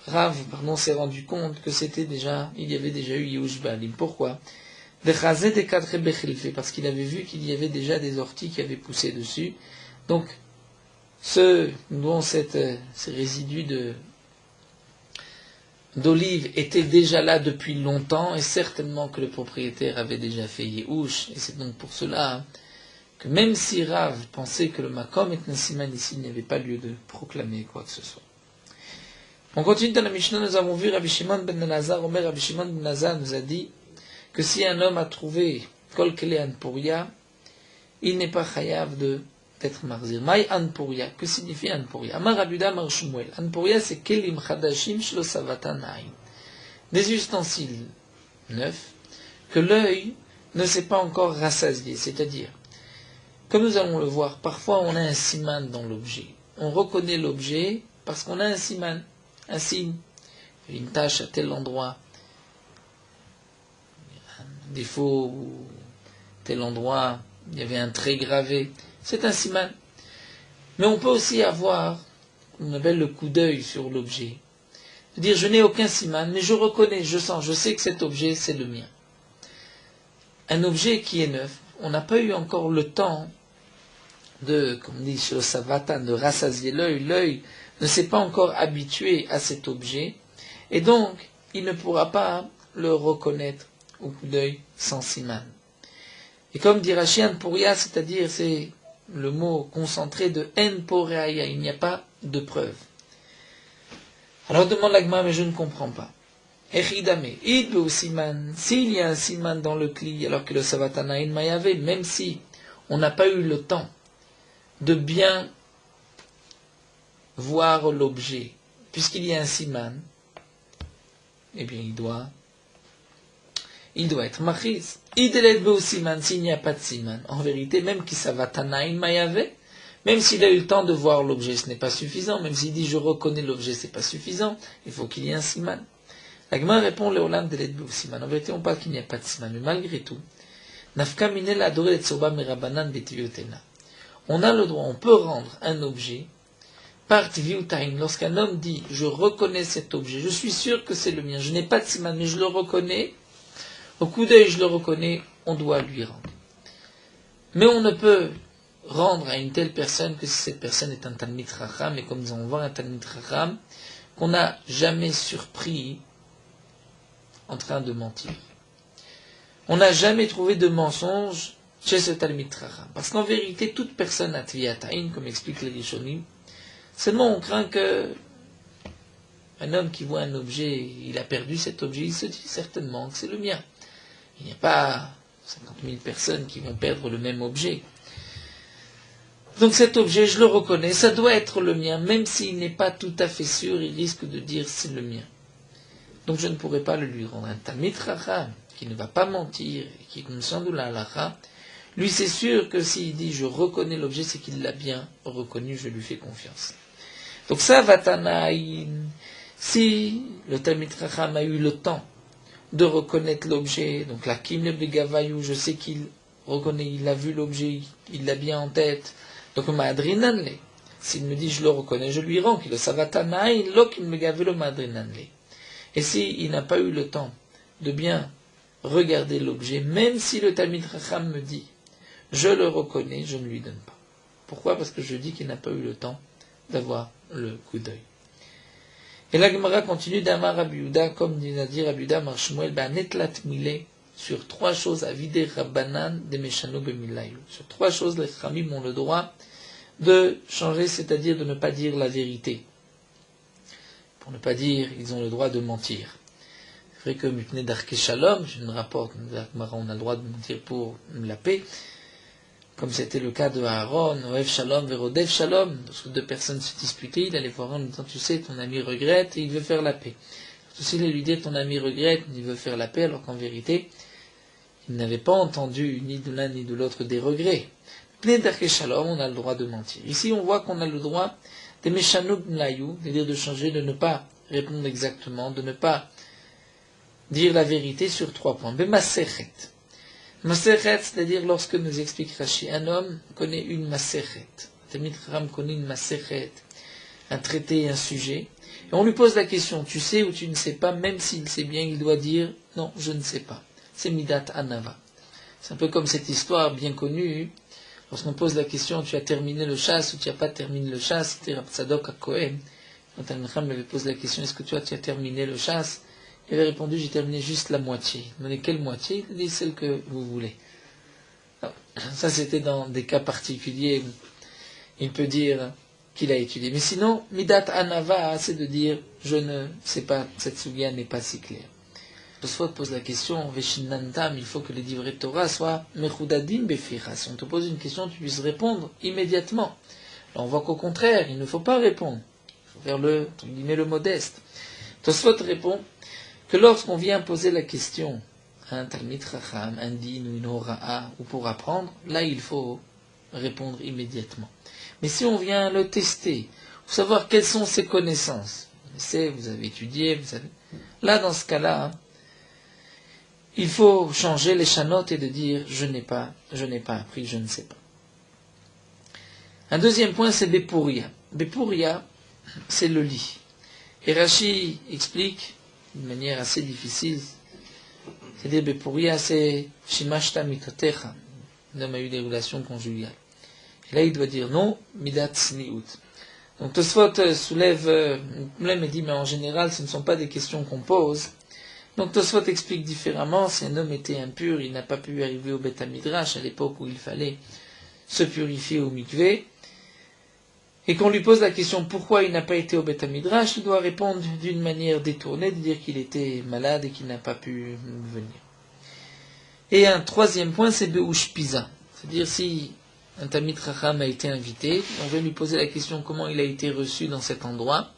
s'est rendu compte que il y avait déjà eu yush be'alim. Pourquoi? Parce qu'il avait vu qu'il y avait déjà des orties qui avaient poussé dessus. Donc, ces résidus d'olive était déjà là depuis longtemps, et certainement que le propriétaire avait déjà fait Yehush, et c'est donc pour cela que même si Rav pensait que le Makom est un siman ici, il n'y avait pas lieu de proclamer quoi que ce soit. On continue dans la Mishnah, nous avons vu Rabbi Shimon ben Elazar, Omer Rabbi Shimon ben Elazar nous a dit que si un homme a trouvé Kol Kele Anpuria, il n'est pas chayav d'être marzir. Maï Anpuria, que signifie Anpuria? Amar Rabbi Yuda Amar Shmuel. Anpuria c'est Kelim Chadashim Shlo Savatan Aïn. Des ustensiles neufs que l'œil ne s'est pas encore rassasié, c'est-à-dire, comme nous allons le voir, parfois on a un siman dans l'objet. On reconnaît l'objet parce qu'on a un siman, un signe, une tache à tel endroit, un défaut ou tel endroit, il y avait un trait gravé. C'est un siman. Mais on peut aussi avoir, on appelle le coup d'œil sur l'objet. C'est-à-dire, je n'ai aucun siman, mais je reconnais, je sens, je sais que cet objet, c'est le mien. Un objet qui est neuf, on n'a pas eu encore le temps de, comme dit chez Savatan, de rassasier l'œil. L'œil ne s'est pas encore habitué à cet objet, et donc, il ne pourra pas le reconnaître au coup d'œil sans siman. Et comme dit Rashi, Anpuria, c'est-à-dire, c'est le mot concentré de En Poreaya, il n'y a pas de preuve. Alors demande l'agma, mais je ne comprends pas. Echidame, idbe siman, s'il y a un siman dans le kli, alors que le savatanaïn mayave, même si on n'a pas eu le temps de bien voir l'objet, puisqu'il y a un siman, eh bien il doit être machiz. Ideled siman, s'il n'y a pas de siman. En vérité, même qui savatanaïn mayave, même s'il a eu le temps de voir l'objet, ce n'est pas suffisant. Même s'il dit je reconnais l'objet, ce n'est pas suffisant. Il faut qu'il y ait un siman. La Gemara répond le Olam de l'Edbou siman. En vérité, on parle qu'il n'y a pas de siman. Mais malgré tout, Nafka minel adoré et tsoba merabanan betiviotena. On a le droit, on peut rendre un objet par tiviutaim. Lorsqu'un homme dit je reconnais cet objet, je suis sûr que c'est le mien. Je n'ai pas de siman, mais je le reconnais. Au coup d'œil, je le reconnais. On doit lui rendre. Mais on ne peut rendre à une telle personne que si cette personne est un Talmid Chacham, et comme nous allons voir un Talmid Chacham, qu'on n'a jamais surpris en train de mentir. On n'a jamais trouvé de mensonge chez ce Talmid Chacham. Parce qu'en vérité, toute personne a Tviataïn, comme explique les Rishonim, seulement on craint que un homme qui voit un objet, il a perdu cet objet, il se dit certainement que c'est le mien. Il n'y a pas 50 000 personnes qui vont perdre le même objet. Donc cet objet, je le reconnais, ça doit être le mien, même s'il n'est pas tout à fait sûr, il risque de dire c'est le mien. Donc je ne pourrai pas le lui rendre. Un Talmid Chacham qui ne va pas mentir, qui est comme Sandoula Alacha, lui c'est sûr que s'il dit je reconnais l'objet, c'est qu'il l'a bien reconnu, je lui fais confiance. Donc ça, Vatanaïn, si le Talmid Chacham a eu le temps de reconnaître l'objet, donc la Kim le Begavayou, je sais qu'il reconnaît, il a vu l'objet, il l'a bien en tête. Donc, Madrinanle, s'il me dit je le reconnais, je lui rends, qu'il le savatanaï, l'okim me gave le Madrinanle. Et s'il n'a pas eu le temps de bien regarder l'objet, même si le Talmid Chacham me dit je le reconnais, je ne lui donne pas. Pourquoi? Parce que je dis qu'il n'a pas eu le temps d'avoir le coup d'œil. Et la Gemara continue d'Amar Rabbi Yehuda, comme dit Rabbi Yehuda Mar Shmuel, netlat milé, sur trois choses à vider Rabbanan de Meshano Bemilayu. Sur trois choses, les Khamim ont le droit de changer, c'est-à-dire de ne pas dire la vérité. Pour ne pas dire, ils ont le droit de mentir. C'est vrai que Mipne Darke Shalom, je ne rapporte, on a le droit de mentir pour la paix, comme c'était le cas de Aaron, Oev Shalom, Verodev Shalom, lorsque deux personnes se disputaient, il allait voir en disant, tu sais, ton ami regrette et il veut faire la paix. Ceci, il lui dit, ton ami regrette, il veut faire la paix, alors qu'en vérité, il n'avait pas entendu ni de l'un ni de l'autre des regrets. Pnei Darke Shalom, on a le droit de mentir. Ici, on voit qu'on a le droit de Meshanu B'Mlayu, c'est-à-dire de changer, de ne pas répondre exactement, de ne pas dire la vérité sur trois points. B'Masechet. Masechet, c'est-à-dire lorsque nous explique Rashi, un homme connaît une Masechet. Talmid Chacham connaît une Masechet, un traité, un sujet. Et on lui pose la question, tu sais ou tu ne sais pas, même s'il sait bien, il doit dire, non, je ne sais pas. C'est Midat Anava. C'est un peu comme cette histoire bien connue, lorsqu'on pose la question, tu as terminé le chasse ou tu n'as pas terminé le chasse, c'était Rav Tzadok à Kohen. Quand Talmid Chacham lui avait posé la question, est-ce que tu as terminé le chasse? Il avait répondu, j'ai terminé juste la moitié. Il m'a dit, quelle moitié? Il a dit, celle que vous voulez. Alors, ça, c'était dans des cas particuliers où il peut dire qu'il a étudié. Mais sinon, Midat Anava, c'est de dire, je ne sais pas, cette sugya n'est pas si claire. Tosfot pose la question, Veshinantam, il faut que les divrei Torah soient Mechudadim Beficha. Si on te pose une question, tu puisses répondre immédiatement. Alors on voit qu'au contraire, il ne faut pas répondre. Il faut faire le modeste. Tosfot répond que lorsqu'on vient poser la question à un Talmid Chacham, un din ou une hora'a, ou pour apprendre, là il faut répondre immédiatement. Mais si on vient le tester, pour savoir quelles sont ses connaissances, vous avez étudié, vous savez, là dans ce cas-là, il faut changer les chanotes et de dire je n'ai pas appris, je ne sais pas. Un deuxième point, c'est Bepuria. Bepuria, c'est le lit. Et Rashi explique d'une manière assez difficile, c'est-à-dire Bepuria, c'est Shimashta mitotecha, l'homme a eu des relations conjugales. Et là, il doit dire non, midat sniut. Donc Tosfot soulève un problème et dit, mais en général, ce ne sont pas des questions qu'on pose. Donc Tosfot explique différemment, si un homme était impur, il n'a pas pu arriver au Beth Midrash à l'époque où il fallait se purifier au mikvé, et qu'on lui pose la question pourquoi il n'a pas été au Beth Midrash, il doit répondre d'une manière détournée, de dire qu'il était malade et qu'il n'a pas pu venir. Et un troisième point, c'est Beush Pisa, c'est-à-dire si un Talmid Chacham a été invité, on veut lui poser la question comment il a été reçu dans cet endroit,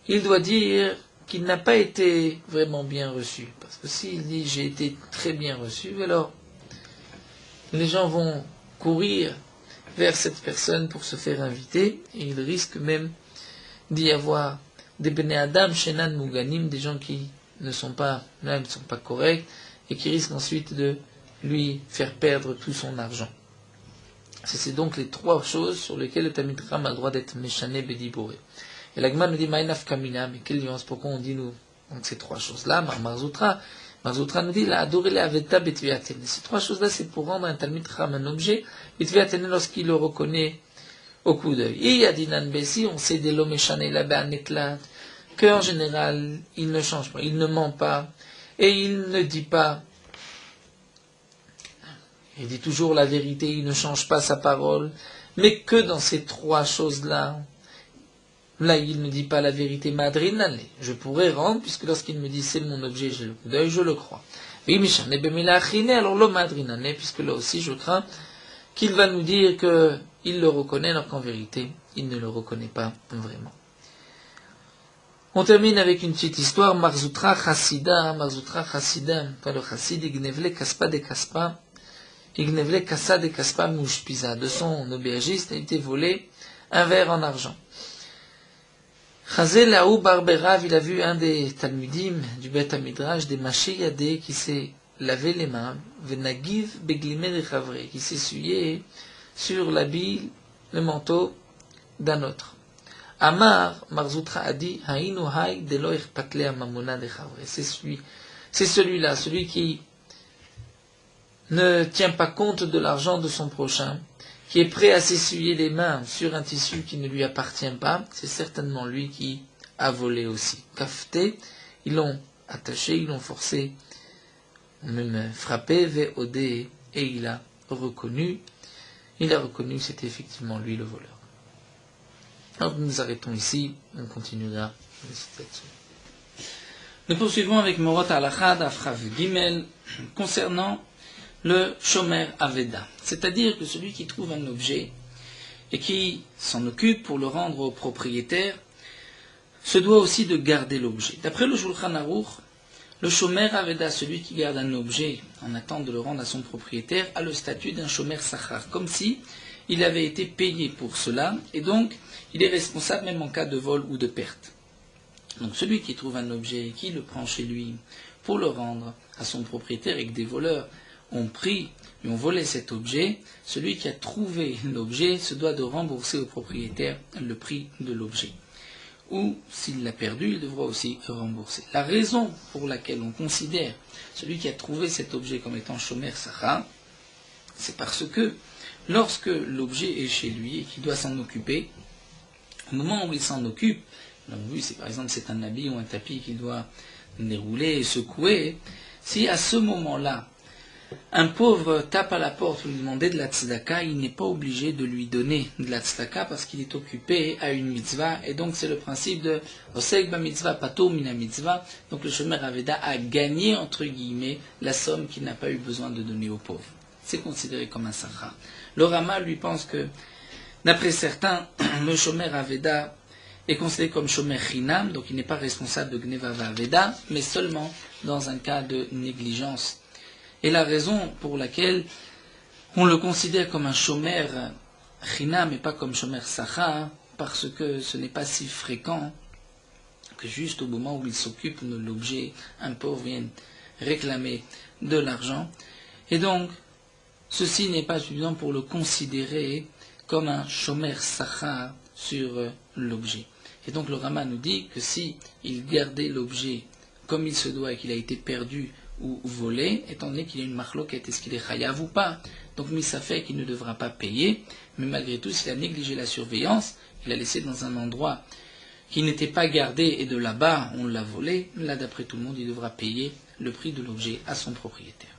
il doit dire qu'il n'a pas été vraiment bien reçu. Parce que s'il dit j'ai été très bien reçu, alors les gens vont courir vers cette personne pour se faire inviter, et il risque même d'y avoir des Bnei Adam, Shenan Muganim, des gens qui ne sont pas corrects, et qui risquent ensuite de lui faire perdre tout son argent. C'est donc les trois choses sur lesquelles le Talmid Chacham a le droit d'être Meshane Bediboré. Et la Gemara nous dit Ma'inaf Kamina, mais quelle nuance, pourquoi on dit nous donc ces trois choses-là, Marzoutra nous dit la adorele aveta betviatene. Ces trois choses-là, c'est pour rendre un Talmid Chacham un objet, betviatene lorsqu'il le reconnaît au coup d'œil. Et Yadinan Bessi, on sait des l'omeshane la baneklat, qu'en général, il ne change pas, il ne ment pas, et il ne dit pas, il dit toujours la vérité, il ne change pas sa parole, mais que dans ces trois choses-là, là, il ne dit pas la vérité, madrinane. Je pourrais rendre, puisque lorsqu'il me dit c'est mon objet, j'ai le coup d'œil, je le crois. Oui, Mishane Bemila Achine, alors le madrinane, puisque là aussi je crains qu'il va nous dire qu'il le reconnaît, alors qu'en vérité, il ne le reconnaît pas vraiment. On termine avec une petite histoire, Marzoutra Chassida, le Chassid, Ignevle Kaspa de Kaspa, Ignevle Kassa de Kaspa Mouchpiza, de son aubergiste a été volé un verre en argent. Chazel Aou Barberav, il a vu un des Talmudim du Beth Midrash, des Mashiyadeh, qui s'est lavé les mains, Venagiv Beglimé de Chavre, qui s'essuyait sur l'habit, le manteau d'un autre. Amar, Marzoutra a dit, Haïnu Haï de lo Patle Amamona de Chavre. C'est celui-là, celui qui ne tient pas compte de l'argent de son prochain, qui est prêt à s'essuyer les mains sur un tissu qui ne lui appartient pas, c'est certainement lui qui a volé aussi. Kafté, ils l'ont attaché, ils l'ont forcé, même frappé, Véodé, et il a reconnu que c'était effectivement lui le voleur. Alors nous nous arrêtons ici, on continuera la citation. Nous poursuivons avec Morot Alachad, Afrav Gimel, concernant le Shomer Aveda, c'est-à-dire que celui qui trouve un objet et qui s'en occupe pour le rendre au propriétaire se doit aussi de garder l'objet. D'après le Shulchan Aruch, le Shomer Aveda, celui qui garde un objet en attente de le rendre à son propriétaire, a le statut d'un Shomer Sachar, comme si il avait été payé pour cela, et donc il est responsable même en cas de vol ou de perte. Donc celui qui trouve un objet et qui le prend chez lui pour le rendre à son propriétaire et que des voleurs ont pris et ont volé cet objet, celui qui a trouvé l'objet se doit de rembourser au propriétaire le prix de l'objet. Ou, s'il l'a perdu, il devra aussi rembourser. La raison pour laquelle on considère celui qui a trouvé cet objet comme étant Shomer Sachar, c'est parce que lorsque l'objet est chez lui et qu'il doit s'en occuper, au moment où il s'en occupe, Là, on a vu, c'est par exemple c'est un habit ou un tapis qu'il doit dérouler et secouer. Si à ce moment-là, un pauvre tape à la porte pour lui demander de la tzedaka, il n'est pas obligé de lui donner de la tzedaka parce qu'il est occupé à une mitzvah. Et donc c'est le principe de Osek ba mitzvah pato mina mitzvah. Donc le shomer aveda a gagné entre guillemets la somme qu'il n'a pas eu besoin de donner aux pauvres. C'est considéré comme un sachar. Le Rama lui pense que, d'après certains, le shomer aveda est considéré comme shomer chinam, donc il n'est pas responsable de gneva aveda, mais seulement dans un cas de négligence. Et la raison pour laquelle on le considère comme un shomer chinam et pas comme shomer sachar, parce que ce n'est pas si fréquent que juste au moment où il s'occupe de l'objet, un pauvre vienne réclamer de l'argent. Et donc, ceci n'est pas suffisant pour le considérer comme un shomer sachar sur l'objet. Et donc le Rama nous dit que si il gardait l'objet comme il se doit et qu'il a été perdu ou volé, étant donné qu'il y a une marloquette, est-ce qu'il est chayav ou pas? Donc Missa fait qu'il ne devra pas payer, mais malgré tout, s'il a négligé la surveillance, il a laissé dans un endroit qui n'était pas gardé et de là-bas on l'a volé, là d'après tout le monde, il devra payer le prix de l'objet à son propriétaire.